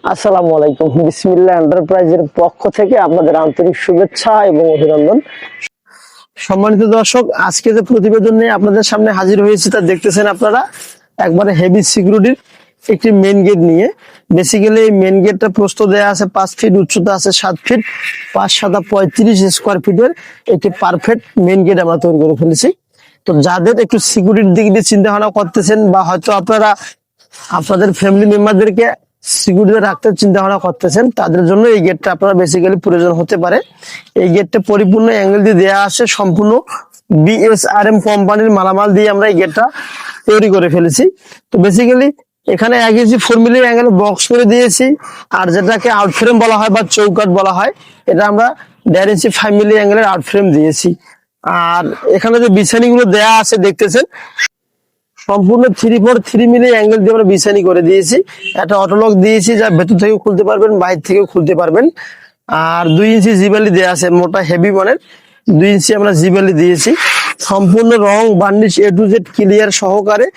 আসসালামু আলাইকুম। বিসমিল্লাহ এন্টারপ্রাইজের পক্ষ থেকে আপনাদের আন্তরিক শুভেচ্ছা এবং অভিনন্দন। সম্মানিত দর্শক, আজকে যে প্রতিবেদন নিয়ে আপনাদের সামনে হাজির হয়েছে তা দেখতেছেন আপনারা, একবারে হেভি সিকিউরিটির একটি মেন গেট নিয়ে। বেসিক্যালি এই মেন গেটটা প্রস্থ দেওয়া আছে 5 ফিট, উচ্চতা আছে 7 ফিট, 5×7 = 35 স্কোয়ার ফিটের একটি পারফেক্ট মেন গেট আমরা তৈরি করে ফেলেছি। তো যাদের একটু সিকিউরিটির দিক দিয়ে চিন্তা ভাবনা করতেছেন, বা হয়তো আপনারা আপনাদের ফ্যামিলি মেম্বারদেরকে সিকিউরিটি রাখতে চিন্তা ভাবনা করতেছেন, তাদের জন্য এই গেটটা আপনারা বেসিক্যালি প্রয়োজন হতে পারে। এই গেটটা পরিপূর্ণ অ্যাঙ্গেল দিয়ে দেওয়া আছে, সম্পূর্ণ বিএসআরএম কোম্পানির মালামাল দিয়ে আমরা এই গেটটা তৈরি করে ফেলেছি। তো বেসিক্যালি এখানে 1 ইঞ্চি 4 মিলি অ্যাঙ্গেল বক্স করে দিয়েছি, আর যেটাকে আউট ফ্রেম বলা হয় বা চৌকাট বলা হয়, এটা আমরা 1.5 ইঞ্চি 5 মিলি অ্যাঙ্গেলের আউট ফ্রেম দিয়েছি। আর এখানে যে বিছানি গুলো দেয়া আছে দেখতেছেন, সম্পূর্ণ 3/4 মিলি অ্যাঙ্গেল দিয়ে আমরা বিছানি করে দিয়েছি। একটা অটোলক দিয়েছি, যা ভেতর থেকেও খুলতে পারবেন, বাইরে থেকেও খুলতে পারবেন। আর 2 ইঞ্চি জিবালি দেওয়া আছে, মোটা হেভি মানের 2 ইঞ্চি আমরা জিবালি দিয়েছি। সম্পূর্ণ রং varnish A to Z clear সহকারে।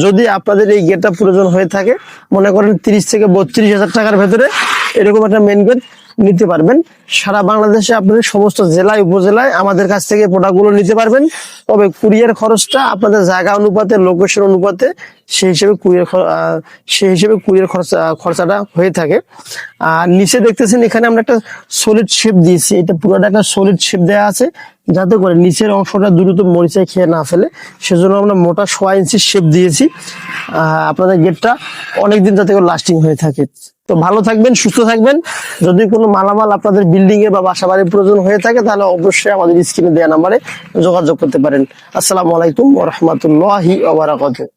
যদি আপনাদের এই গেটটা প্রয়োজন হয়ে থাকে, মনে করেন 30 থেকে 32 হাজার টাকার ভেতরে এরকম একটা মেন গেট নিতে পারবেন। সারা বাংলাদেশে আপনাদের সমস্ত জেলায় উপজেলায় আমাদের কাছ থেকে প্রোডাক্টগুলো নিতে পারবেন। তবে কুরিয়ার খরচটা আপনাদের জায়গা অনুপাতে, লোকেশন অনুপাতে সেই হিসেবে কুরিয়ার খরচাটা হয়ে থাকে। আর নিচে দেখতেছেন এখানে আমরা একটা সলিড শেপ দিয়েছি, এটা পুরোটা একটা সলিড শেপ দেওয়া আছে, যাতে করে নিচের অংশটা দ্রুত মরিচায় খেয়ে না ফেলে, সেজন্য আমরা মোটা 1.5 ইঞ্চি শেপ দিয়েছি। আপনাদের গেটটা অনেকদিন যাতে করে লাস্টিং হয়ে থাকে। তো ভালো থাকবেন, সুস্থ থাকবেন। যদি কোনো মালামাল আপনাদের বিল্ডিং এ বা বাসা বাড়ির প্রয়োজন হয়ে থাকে, তাহলে অবশ্যই আমাদের স্ক্রিনে দেওয়া নাম্বারে যোগাযোগ করতে পারেন। আসসালামু আলাইকুম ওয়া রাহমাতুল্লাহি ওয়া বারাকাতুহু।